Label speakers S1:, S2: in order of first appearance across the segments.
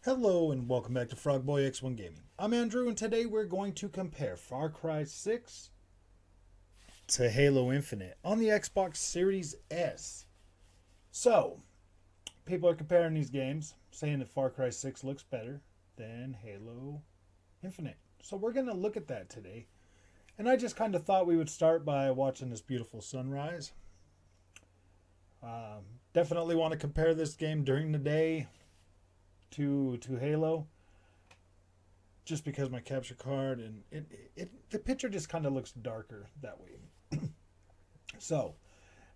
S1: Hello and welcome back to Frogboy X1 Gaming. I'm Andrew and today we're going to compare Far Cry 6 to Halo Infinite on the Xbox Series S. So, people are comparing these games, saying that Far Cry 6 looks better than Halo Infinite. So we're going to look at that today. And I just kind of thought we would start by watching this beautiful sunrise. Definitely want to compare this game during the day to Halo, just because my capture card and the picture just kind of looks darker that way. So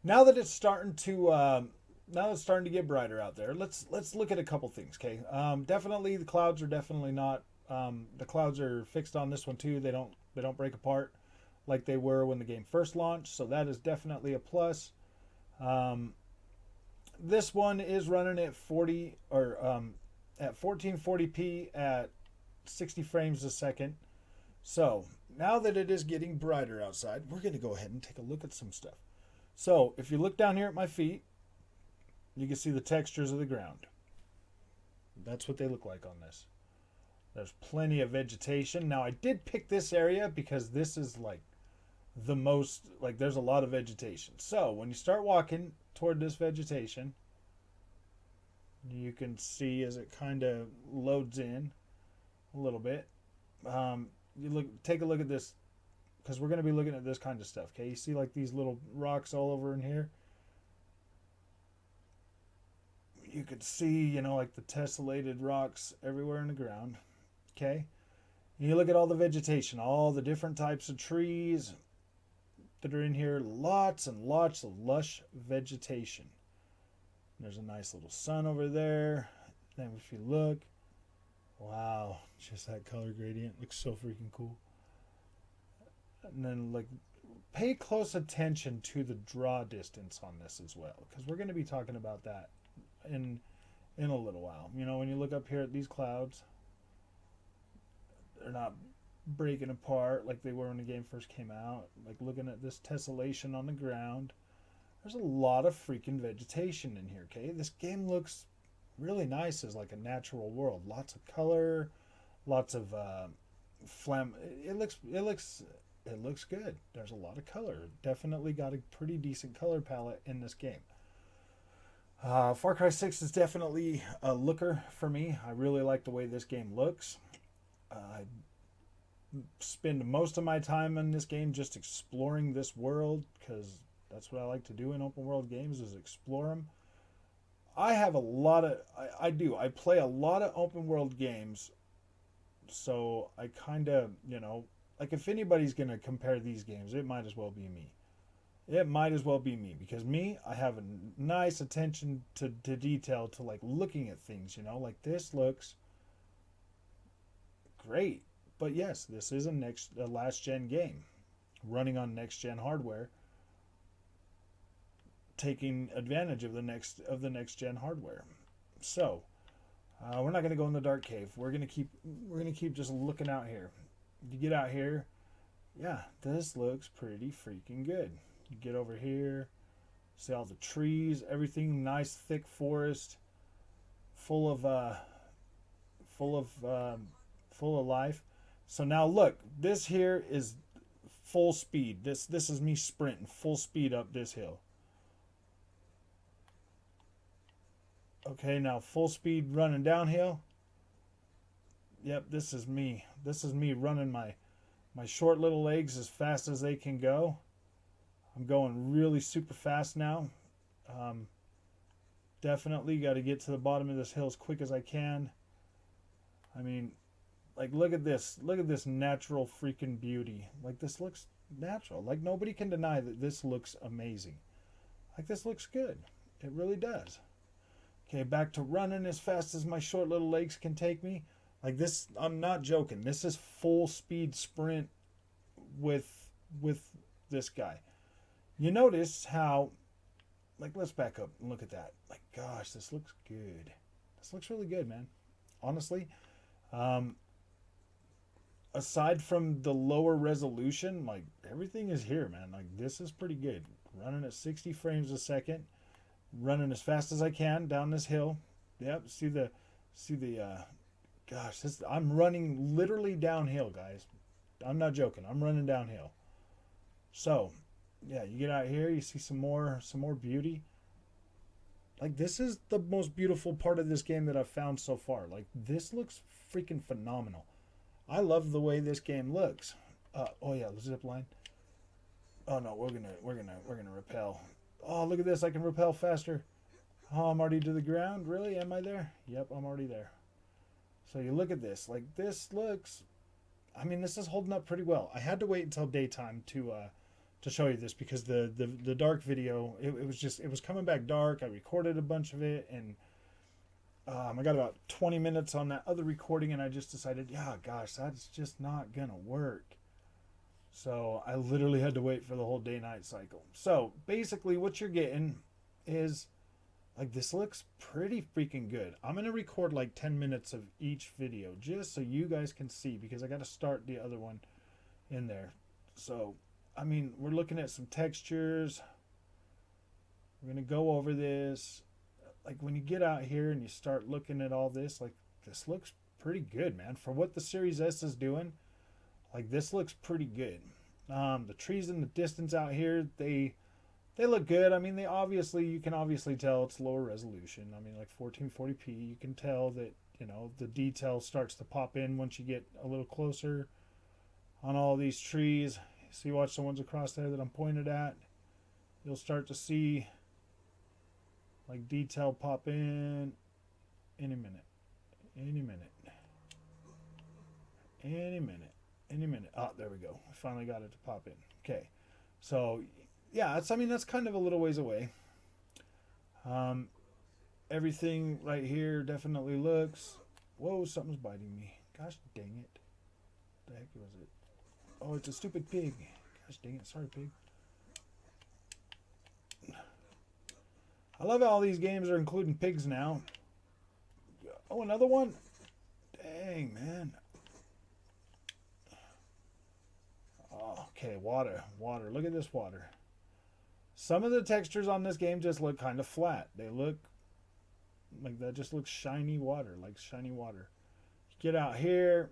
S1: now that it's starting to get brighter out there, let's look at a couple things. Okay, definitely the clouds are definitely not the clouds are fixed on this one too. They don't break apart like they were when the game first launched, so that is definitely a plus. This one is running at 1440p at 60 frames a second. So now that it is getting brighter outside, we're going to go ahead and take a look at some stuff. So if you look down here at my feet, you can see the textures of the ground. That's what they look like on this. There's plenty of vegetation. Now I did pick this area because this is like the most, like there's a lot of vegetation. So when you start walking toward this vegetation, you can see as it kind of loads in a little bit. Take a look at this, because we're going to be looking at this kind of stuff. Okay, you see like these little rocks all over in here. You could see, like the tessellated rocks everywhere in the ground. Okay, and you look at all the vegetation, all the different types of trees that are in here. Lots and lots of lush vegetation. There's a nice little sun over there. Then if you look, wow, just that color gradient looks so freaking cool. And then like pay close attention to the draw distance on this as well, because we're going to be talking about that in a little while. When you look up here at these clouds, they're not breaking apart like they were when the game first came out. Like looking at this tessellation on the ground, there's a lot of freaking vegetation in here. Okay, this game looks really nice as like a natural world. Lots of color, lots of phlegm. It looks good. There's a lot of color. Definitely got a pretty decent color palette in this game. Far Cry 6 is definitely a looker for me. I really like the way this game looks. I spend most of my time in this game just exploring this world, because that's what I like to do in open world games, is explore them. I have a lot of, I play a lot of open world games, so I kind of, like if anybody's going to compare these games, it might as well be me. It might as well be me, because I have a nice attention to detail, to like looking at things, like this looks great. But yes, this is a last gen game running on next gen hardware, taking advantage of the next gen hardware. So we're not going to go in the dark cave. We're going to keep just looking out here. You get out here, yeah, this looks pretty freaking good. You get over here, see all the trees, everything nice, thick forest, full of life. So now look, this here is full speed. This is me sprinting full speed up this hill. Okay, now full speed running downhill. Yep, this is me. This is me running my short little legs as fast as they can go. I'm going really super fast now. Definitely got to get to the bottom of this hill as quick as I can. I mean, like look at this natural freaking beauty. Like this looks natural. Like nobody can deny that this looks amazing. Like this looks good. It really does. Okay, back to running as fast as my short little legs can take me. Like this, I'm not joking. This is full speed sprint with this guy. You notice how, like, let's back up and look at that. Like, gosh, this looks good. This looks really good, man. Honestly, aside from the lower resolution, like everything is here, man. Like this is pretty good. Running at 60 frames a second, running as fast as I can down this hill. Yep, see the gosh, I'm running literally downhill, guys. I'm not joking. I'm running downhill. So, yeah, you get out here, you see some more beauty. Like this is the most beautiful part of this game that I've found so far. Like this looks freaking phenomenal. I love the way this game looks. Oh yeah, the zip line. Oh no, we're gonna repel. Oh, look at this! I can repel faster. Oh, I'm already to the ground. Really? Am I there? Yep, I'm already there. So you look at this. Like this looks. I mean, this is holding up pretty well. I had to wait until daytime to show you this because the dark video it was coming back dark. I recorded a bunch of it and I got about 20 minutes on that other recording and I just decided, yeah, gosh, that's just not gonna work. So I literally had to wait for the whole day-night cycle. So basically what you're getting is like this looks pretty freaking good. I'm going to record like 10 minutes of each video just so you guys can see because I got to start the other one in there. So, I mean, we're looking at some textures. We're going to go over this. Like when you get out here and you start looking at all this, like this looks pretty good, man. For what the Series S is doing, like this looks pretty good. The trees in the distance out here, they look good. I mean, you can obviously tell it's lower resolution. I mean, like 1440p, you can tell that, the detail starts to pop in once you get a little closer on all these trees. See, watch the ones across there that I'm pointed at. You'll start to see like detail pop in any minute. Any minute. Any minute. Any minute. Oh, there we go. I finally got it to pop in. Okay. So, yeah, that's kind of a little ways away. Everything right here definitely looks. Whoa, something's biting me. Gosh dang it. What the heck was it? Oh, it's a stupid pig. Gosh dang it. Sorry, pig. I love how all these games are including pigs now. Oh, another one? Dang, man. Oh, okay, water. Look at this water. Some of the textures on this game just look kind of flat. They look like that just looks shiny water, Get out here.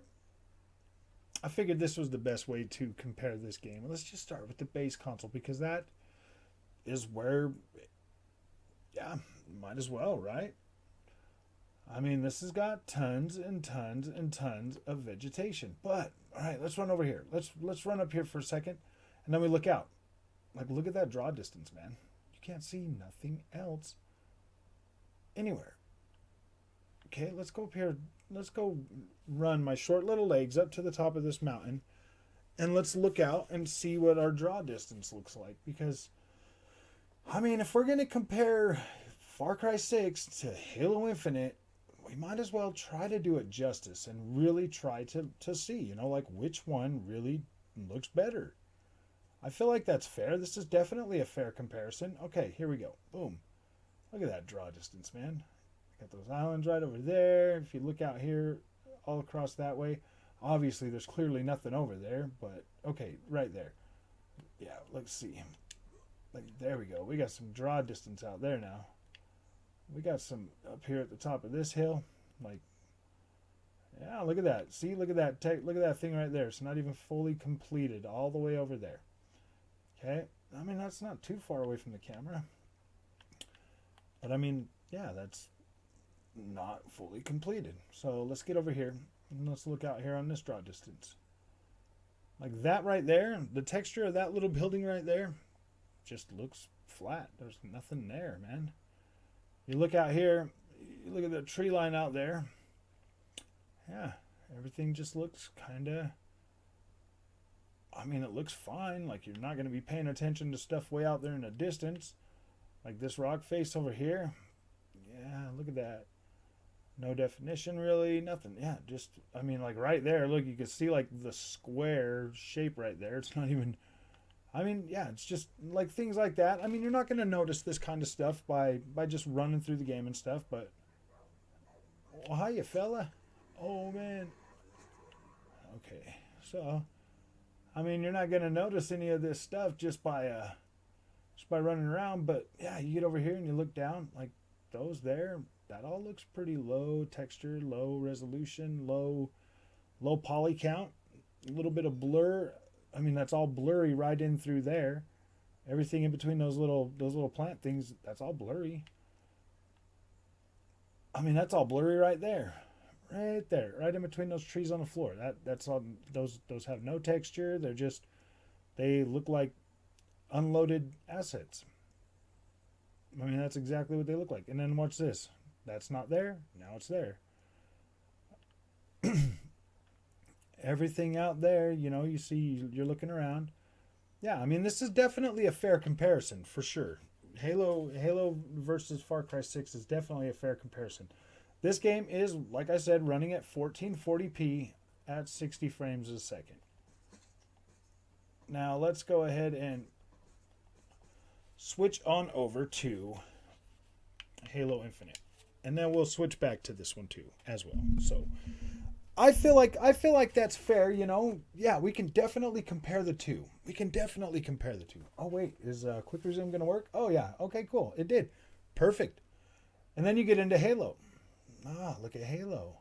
S1: I figured this was the best way to compare this game. Let's just start with the base console because that is where, yeah, might as well, right? I mean, this has got tons and tons and tons of vegetation. But, all right, let's run over here. Let's run up here for a second, and then we look out. Like, look at that draw distance, man. You can't see nothing else anywhere. Okay, let's go up here. Let's go run my short little legs up to the top of this mountain, and let's look out and see what our draw distance looks like. Because, I mean, if we're going to compare Far Cry 6 to Halo Infinite, we might as well try to do it justice and really try to see, like which one really looks better. I feel like that's fair. This is definitely a fair comparison. Okay, here we go. Boom. Look at that draw distance, man. Got those islands right over there. If you look out here, all across that way, obviously there's clearly nothing over there, but okay, right there. Yeah, let's see. Like, there we go. We got some draw distance out there now. We got some up here at the top of this hill. Like, yeah, look at that. See, look at that. Look at that thing right there. It's not even fully completed all the way over there. Okay, I mean, that's not too far away from the camera. But I mean, yeah, that's not fully completed. So let's get over here and let's look out here on this draw distance. Like that right there, the texture of that little building right there just looks flat. There's nothing there, man. You look out here, you look at the tree line out there. Yeah, everything just looks kind of, I mean, it looks fine. Like, you're not going to be paying attention to stuff way out there in the distance. Like this rock face over here. Yeah, look at that. No definition, really. Nothing. Yeah, just, I mean, like right there, look, you can see like the square shape right there. It's not even, I mean, yeah, it's just like things like that. I mean, you're not going to notice this kind of stuff by just running through the game and stuff, but, well, hiya, fella. Oh, man. Okay. So, I mean, you're not going to notice any of this stuff just by running around. But yeah, you get over here and you look down, like those there, that all looks pretty low texture, low resolution, low poly count, a little bit of blur. I mean, that's all blurry right in through there. Everything in between those little plant things, that's all blurry. I mean, that's all blurry right there. Right there, right in between those trees on the floor. That's all. Those have no texture. They look like unloaded assets. I mean, that's exactly what they look like. And then watch this. That's not there. Now it's there. Everything out there, you see, you're looking around. Yeah, I mean, this is definitely a fair comparison for sure. Halo versus Far Cry 6 is definitely a fair comparison. This game is, like I said, running at 1440p at 60 frames a second. Now let's go ahead and switch on over to Halo Infinite. And then we'll switch back to this one too as well. So I feel like that's fair, Yeah, we can definitely compare the two. Oh wait, is quick resume going to work? Oh yeah. Okay, cool. It did. Perfect. And then you get into Halo. Look at Halo.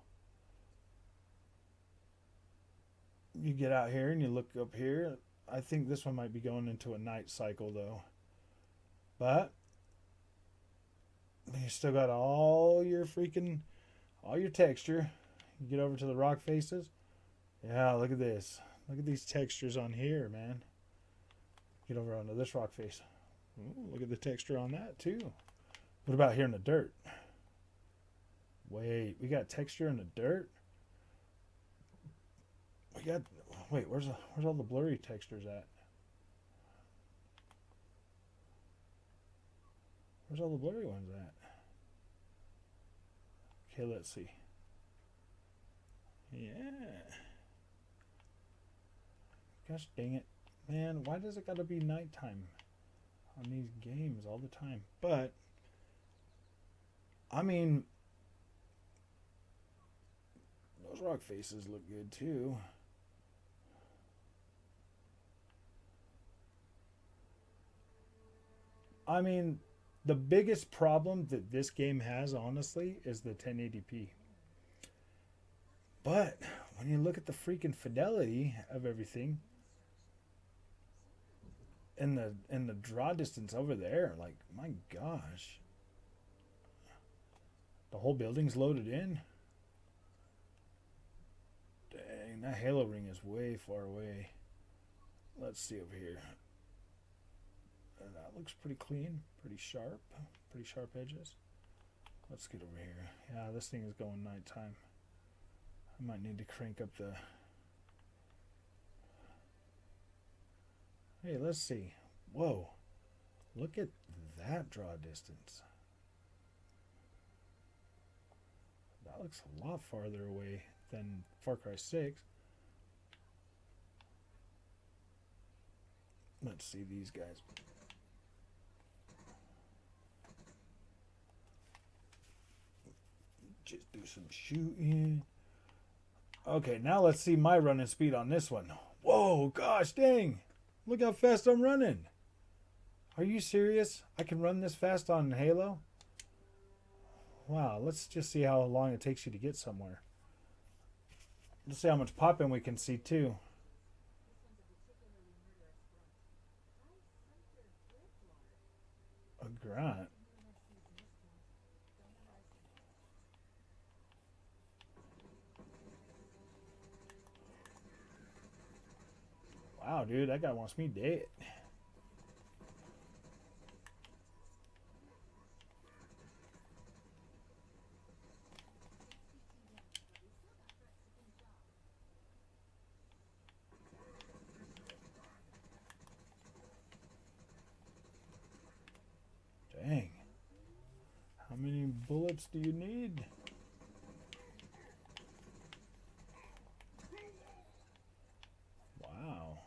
S1: You get out here and you look up here. I think this one might be going into a night cycle though. But you still got all your texture. You get over to the rock faces. Yeah, look at this. Look at these textures on here, man. Get over onto this rock face. Ooh, look at the texture on that too. What about here in the dirt? Wait, we got texture in the dirt? Where's all the blurry textures at? Where's all the blurry ones at? Okay, let's see. Yeah. Gosh dang it. Man, why does it gotta be nighttime on these games all the time? But, I mean, those rock faces look good too. I mean, the biggest problem that this game has, honestly, is the 1080p. But when you look at the freaking fidelity of everything and the draw distance over there, like, my gosh. The whole building's loaded in. Dang, that Halo ring is way far away. Let's see over here. That looks pretty clean, pretty sharp edges. Let's get over here. Yeah, this thing is going nighttime. I might need to crank up the... Hey, let's see. Whoa. Look at that draw distance. That looks a lot farther away than Far Cry 6. Let's see these guys. Just do some shooting. Okay, now let's see my running speed on this one. Whoa, gosh dang. Look how fast I'm running. Are you serious? I can run this fast on Halo? Wow, let's just see how long it takes you to get somewhere. Let's see how much pop-in we can see too. A grunt. Wow, dude, that guy wants me dead. Dang. How many bullets do you need? Wow.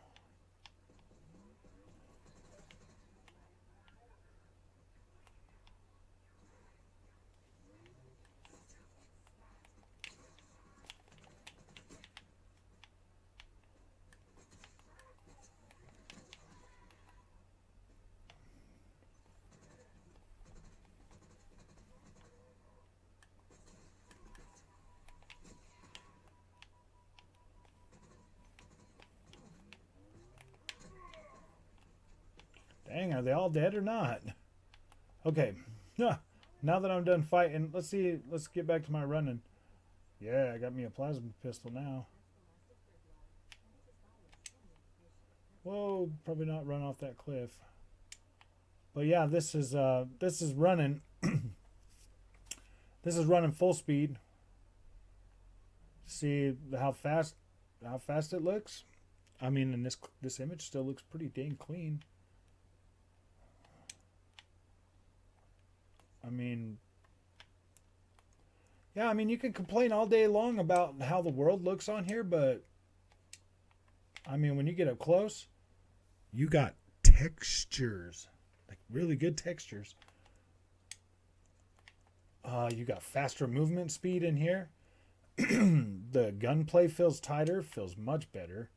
S1: Dang, are they all dead or not? Okay. Now that I'm done fighting, let's see. Let's get back to my running. Yeah, I got me a plasma pistol now. Whoa, probably not run off that cliff. But yeah, this is running. This is running full speed. See how fast it looks. I mean, and this image still looks pretty dang clean. I mean, yeah, I mean, you can complain all day long about how the world looks on here, but I mean, when you get up close, you got textures, like really good textures. You got faster movement speed in here. The gunplay feels tighter, feels much better.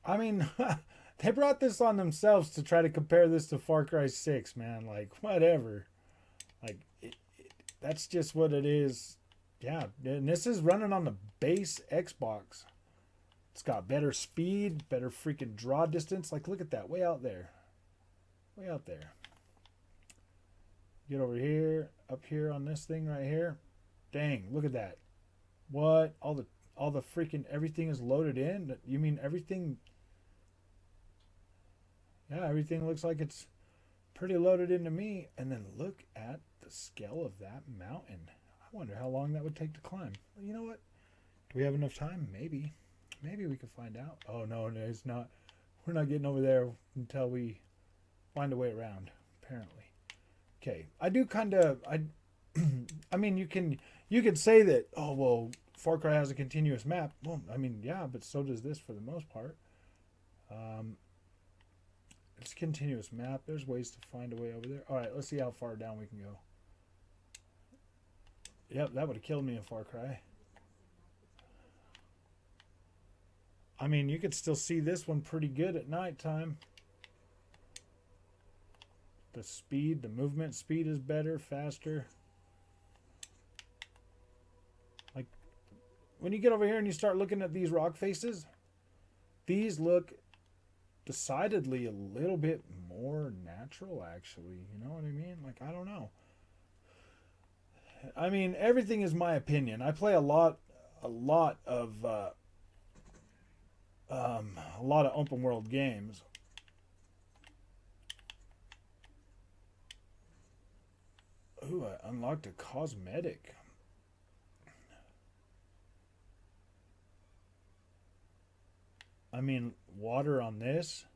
S1: I mean, they brought this on themselves to try to compare this to Far Cry 6, man. Like, whatever. Like, that's just what it is. Yeah, and this is running on the base Xbox. It's got better speed, better freaking draw distance. Like, look at that, way out there. Way out there. Get over here, up here on this thing right here. Dang, look at that. What? All the freaking everything is loaded in? You mean everything? Yeah, everything looks like it's pretty loaded into me. And then look at the scale of that mountain. I wonder how long that would take to climb. Well, you know what? Do we have enough time? Maybe. Maybe we can find out. Oh, no, it's not. We're not getting over there until we find a way around, apparently. Okay. I do kind of... I mean, you could say that, oh, well, Far Cry has a continuous map. Well, I mean, yeah, but so does this for the most part. It's a continuous map. There's ways to find a way over there. All right, let's see how far down we can go. Yep, that would have killed me in Far Cry. I mean, you could still see this one pretty good at nighttime. The speed, the movement speed is better, faster. Like, when you get over here and you start looking at these rock faces, these look decidedly a little bit more natural, actually. You know what I mean? Like, I don't know. I mean, everything is my opinion. I play a lot of open world games. Ooh, I unlocked a cosmetic. I mean, water on this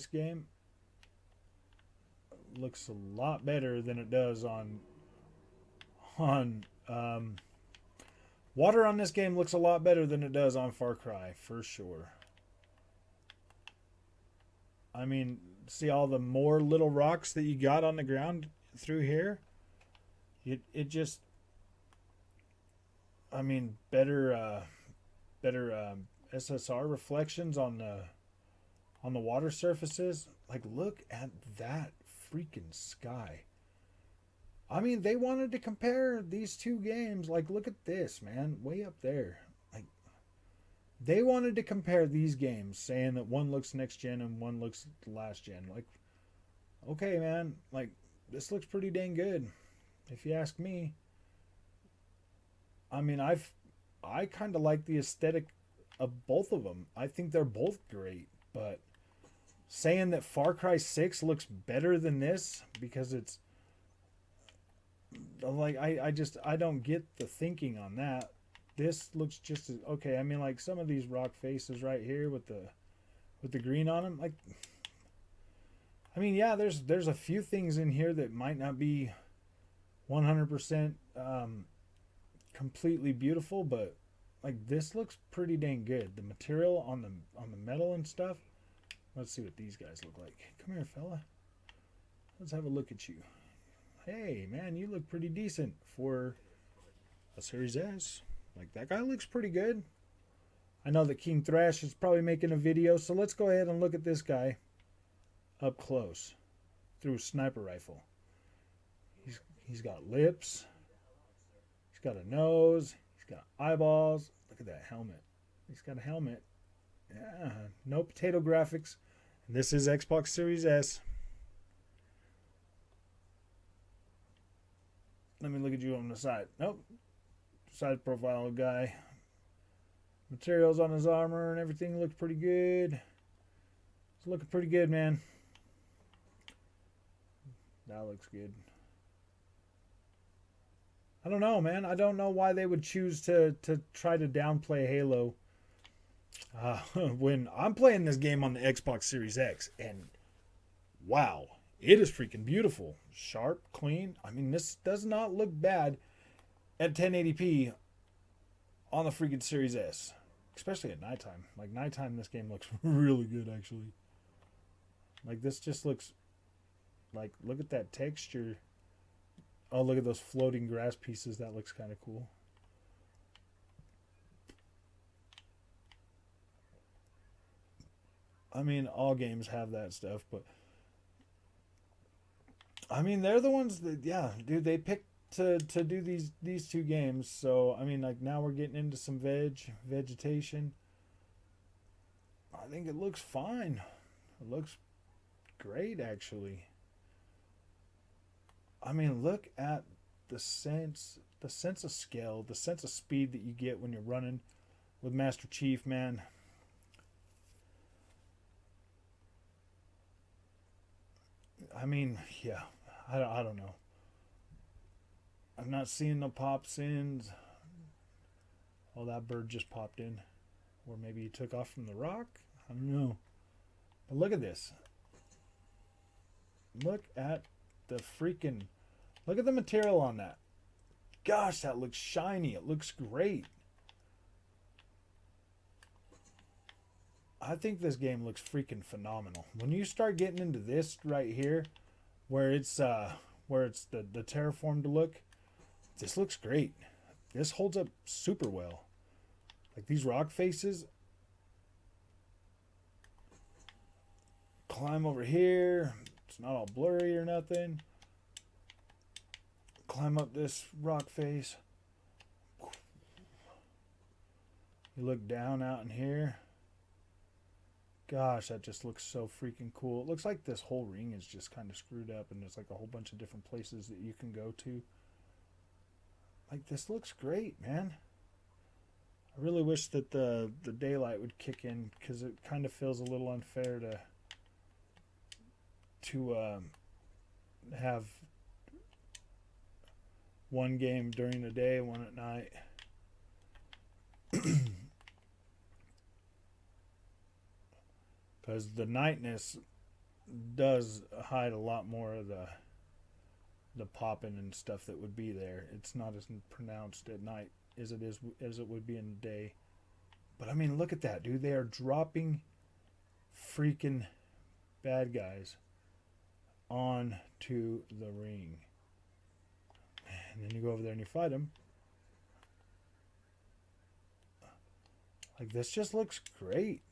S1: game looks a lot better than it does on water on this game looks a lot better than it does on Far Cry, for sure. I mean, see all the more little rocks that you got on the ground through here? It just, I mean, better SSR reflections on the water surfaces. Like, look at that freaking sky. I mean, they wanted to compare these two games. Like, look at this, man, way up there. Like, they wanted to compare these games, saying that one looks next gen and one looks last gen. Like, okay, man, like, this looks pretty dang good, if you ask me. I mean, I kind of like the aesthetic of both of them. I think they're both great, but saying that Far Cry 6 looks better than this because it's like, I don't get the thinking on that. This looks just as okay. I mean, like some of these rock faces right here with the green on them, like, I mean, yeah, there's a few things in here that might not be 100% completely beautiful, but like this looks pretty dang good. The material on the metal and stuff. Let's see what these guys look like. Come here, fella. Let's have a look at you. Hey, man, you look pretty decent for a Series S. Like, that guy looks pretty good. I know that King Thrash is probably making a video, so let's go ahead and look at this guy up close through a sniper rifle. He's got lips. He's got a nose. He's got eyeballs. Look at that helmet. He's got a helmet. Yeah, no potato graphics. This is Xbox Series S. Let me look at you on the side. Nope. Side profile guy. Materials on his armor and everything looks pretty good. It's looking pretty good, man. That looks good. I don't know, man. I don't know why they would choose to try to downplay Halo when I'm playing this game on the Xbox Series X, and wow, it is freaking beautiful. Sharp, clean. I mean, this does not look bad at 1080p on the freaking Series S, especially at nighttime. Like, nighttime, this game looks really good, actually. Like, this just looks like, look at that texture. Oh, look at those floating grass pieces. That looks kind of cool. I mean, all games have that stuff, but I mean, they're the ones that, yeah, dude, they picked to do these two games. So, I mean, like, now we're getting into some vegetation. I think it looks fine. It looks great, actually. I mean, look at the sense of scale, the sense of speed that you get when you're running with Master Chief, man. I mean, yeah, I don't know. I'm not seeing the pops in. Oh, that bird just popped in. Or maybe he took off from the rock. I don't know. But look at this. Look at the freaking... Look at the material on that. Gosh, that looks shiny. It looks great. I think this game looks freaking phenomenal. When you start getting into this right here, where it's the terraformed look, this looks great. This holds up super well. Like, these rock faces. Climb over here. It's not all blurry or nothing. Climb up this rock face. You look down out in here. Gosh, that just looks so freaking cool. It looks like this whole ring is just kind of screwed up, and there's like a whole bunch of different places that you can go to. Like, this looks great, man. I really wish that the daylight would kick in, because it kind of feels a little unfair to have one game during the day, one at night. Because the nightness does hide a lot more of the popping and stuff that would be there. It's not as pronounced at night as it would be in the day. But I mean, look at that, dude. They are dropping freaking bad guys onto the ring. And then you go over there and you fight them. Like, this just looks great.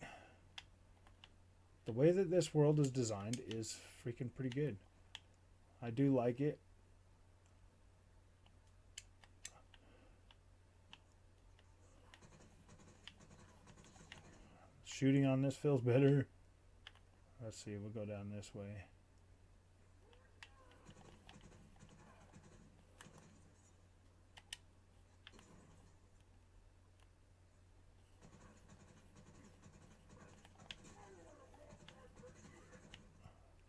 S1: The way that this world is designed is freaking pretty good. I do like it. Shooting on this feels better. Let's see, we'll go down this way.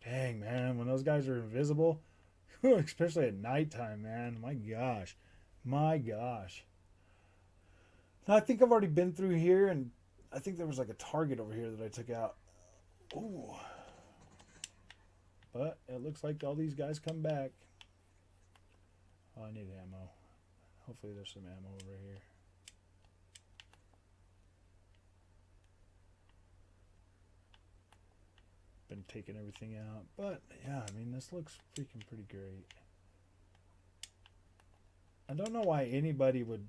S1: Dang, man, when those guys are invisible, especially at nighttime, man, my gosh. My gosh. Now, I think I've already been through here, and I think there was like a target over here that I took out. Ooh. But it looks like all these guys come back. Oh, I need ammo. Hopefully there's some ammo over here. Been taking everything out, but yeah, I mean, this looks freaking pretty great. I don't know why anybody would...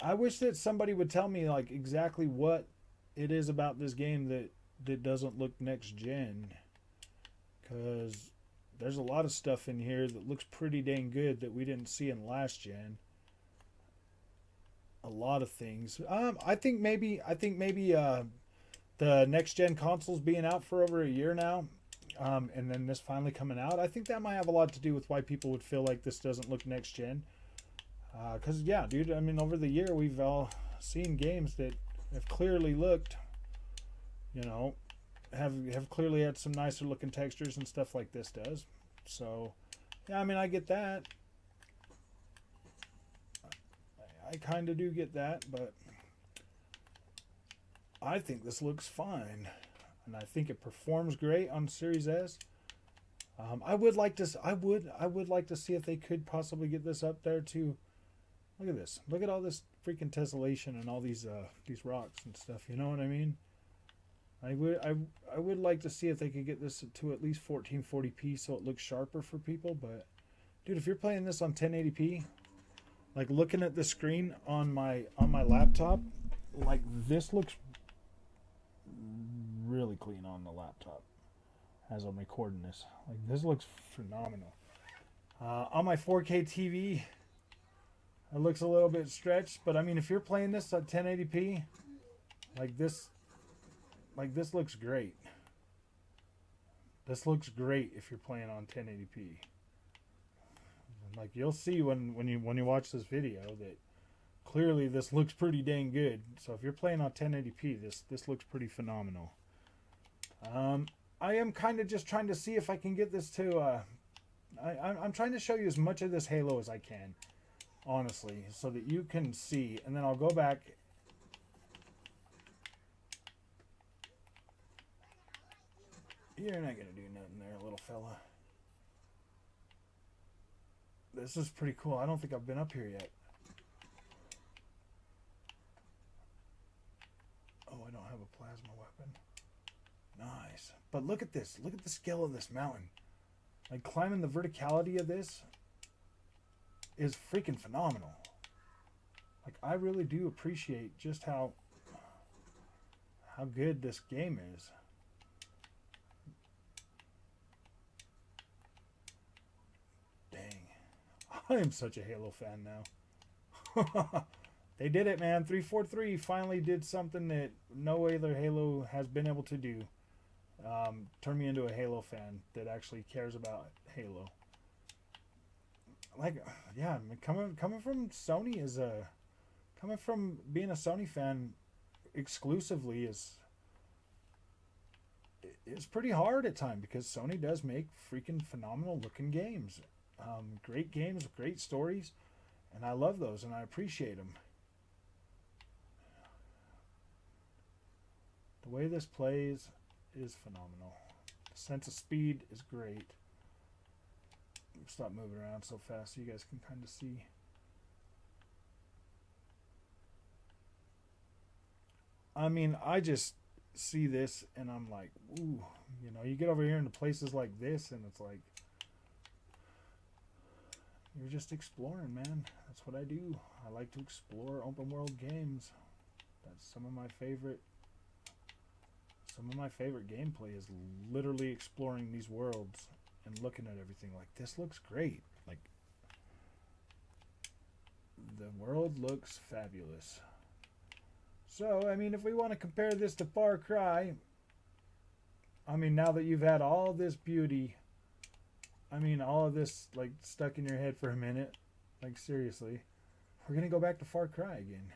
S1: I wish that somebody would tell me like exactly what it is about this game that doesn't look next gen, because there's a lot of stuff in here that looks pretty dang good that we didn't see in last gen. A lot of things. I think maybe the next gen consoles being out for over a year now, and then this finally coming out, I think that might have a lot to do with why people would feel like this doesn't look next gen. Because yeah, dude, I mean, over the year we've all seen games that have clearly looked, you know, have clearly had some nicer looking textures and stuff like this does. So yeah, I mean, I get that. I kind of do get that, but I think this looks fine, and I think it performs great on Series S. I would like to. I would like to see if they could possibly get this up there too. Look at this. Look at all this freaking tessellation and all these rocks and stuff. You know what I mean? I would like to see if they could get this to at least 1440p so it looks sharper for people. But dude, if you're playing this on 1080p, like looking at the screen on my laptop, like this looks really clean on the laptop as I'm recording this. Like this looks phenomenal. On my 4K TV, it looks a little bit stretched, but I mean, if you're playing this at 1080p, like this looks great. This looks great if you're playing on 1080p. Like you'll see when you watch this video that clearly this looks pretty dang good. So if you're playing on 1080p, this looks pretty phenomenal. I am kind of just trying to see if I can get this to. I'm trying to show you as much of this Halo as I can, honestly, so that you can see, and then I'll go back. You're not gonna do nothing there, little fella. This is pretty cool. I don't think I've been up here yet. Oh, I don't have a plasma weapon. Nice. But look at this. Look at the scale of this mountain. Like climbing the verticality of this is freaking phenomenal. Like I really do appreciate just how good this game is. I am such a Halo fan now. They did it, man. 343 finally did something that no other Halo has been able to do. Turn me into a Halo fan that actually cares about Halo. Like, yeah, coming from Sony is coming from being a Sony fan exclusively is pretty hard at times because Sony does make freaking phenomenal looking games. Great games, great stories, and I love those and I appreciate them. The way this plays is phenomenal. The sense of speed is great. Stop moving around so fast so you guys can kind of see. I mean, I just see this and I'm like, ooh, you know, you get over here into places like this and it's like, you're just exploring, man. That's what I do. I like to explore open world games. That's some of my favorite gameplay is literally exploring these worlds and looking at everything. Like this looks great. Like the world looks fabulous. So, I mean, if we want to compare this to Far Cry, I mean, now that you've had all this beauty, I mean, all of this, like, stuck in your head for a minute. Like, seriously. We're going to go back to Far Cry again.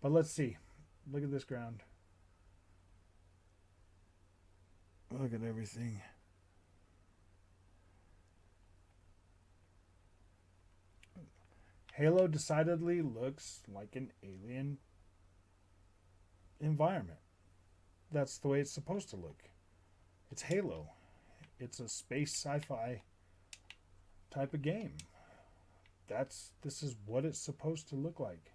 S1: But let's see. Look at this ground. Look at everything. Halo decidedly looks like an alien environment. That's the way it's supposed to look. It's Halo. It's a space sci-fi type of game. This is what it's supposed to look like.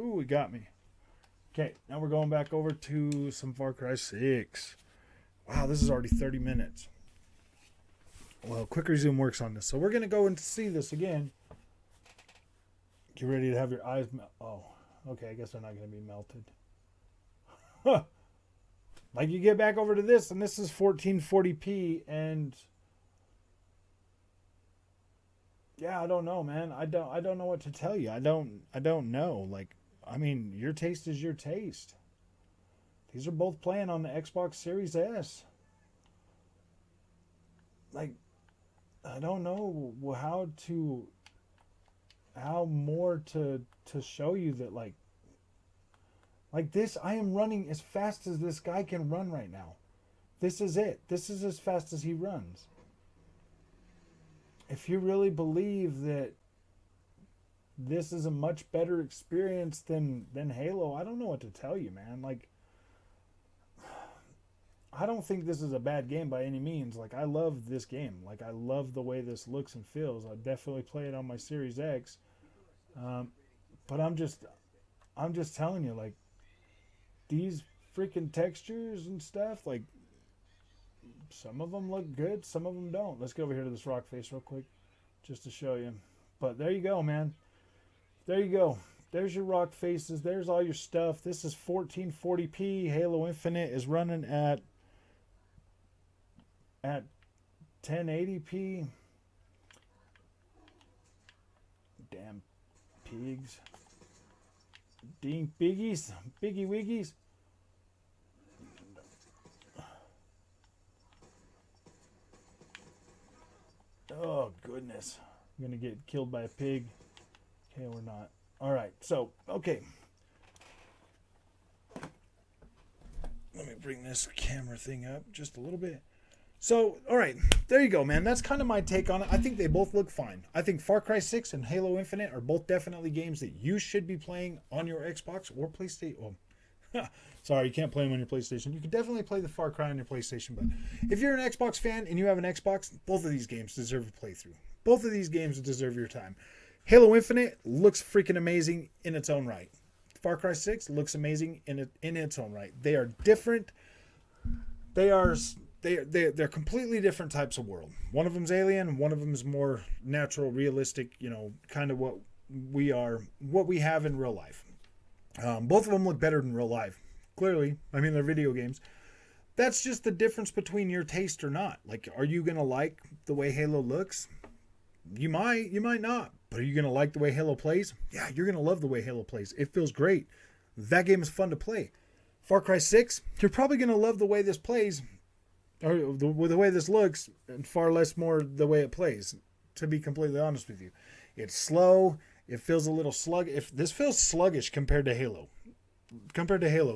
S1: Ooh, it got me. Okay, now we're going back over to some Far Cry 6. Wow, this is already 30 minutes. Well, quick resume works on this. So we're going to go and see this again. Get ready to have your eyes melt. Oh, okay, I guess they're not going to be melted. Huh. Like you get back over to this, and this is 1440p, and yeah, I don't know, man. I don't know what to tell you. I don't know. Like, I mean, your taste is your taste. These are both playing on the Xbox Series S. Like, I don't know how more to show you that, like this, I am running as fast as this guy can run right now. This is it. This is as fast as he runs. If you really believe that this is a much better experience than Halo, I don't know what to tell you, man. Like, I don't think this is a bad game by any means. Like, I love this game. Like, I love the way this looks and feels. I definitely play it on my Series X. But I'm just telling you, like, these freaking textures and stuff, like, some of them look good, some of them don't. Let's go over here to this rock face real quick just to show you. But there you go, man. There you go. There's your rock faces. There's all your stuff. This is 1440p. Halo Infinite is running at 1080p. Damn pigs. Ding piggies. Piggy wiggies. Oh, goodness. I'm going to get killed by a pig. Okay, we're not. All right, so, okay. Let me bring this camera thing up just a little bit. So, all right, there you go, man. That's kind of my take on it. I think they both look fine. I think Far Cry 6 and Halo Infinite are both definitely games that you should be playing on your Xbox or PlayStation. Oh, sorry, you can't play them on your PlayStation. You can definitely play the Far Cry on your PlayStation, but if you're an Xbox fan and you have an Xbox, both of these games deserve a playthrough. Both of these games deserve your time. Halo Infinite looks freaking amazing in its own right. Far Cry 6 looks amazing in its own right. They are different. They're completely different types of world. One of them's alien, one of them is more natural, realistic, you know, kind of what we have in real life. Both of them look better than real life. Clearly, I mean, they're video games. That's just the difference between your taste or not. Like, are you going to like the way Halo looks? You might not. But are you going to like the way Halo plays? Yeah, you're going to love the way Halo plays. It feels great. That game is fun to play. Far Cry 6, you're probably going to love the way this plays, or the way this looks, and far less more the way it plays, to be completely honest with you. It's slow. It feels a little sluggish. This feels sluggish compared to Halo.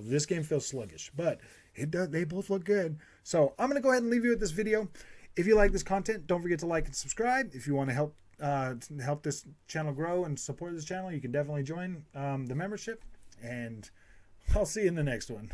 S1: This game feels sluggish. But they both look good. So I'm going to go ahead and leave you with this video. If you like this content, don't forget to like and subscribe. If you want to help this channel grow and support this channel, you can definitely join the membership. And I'll see you in the next one.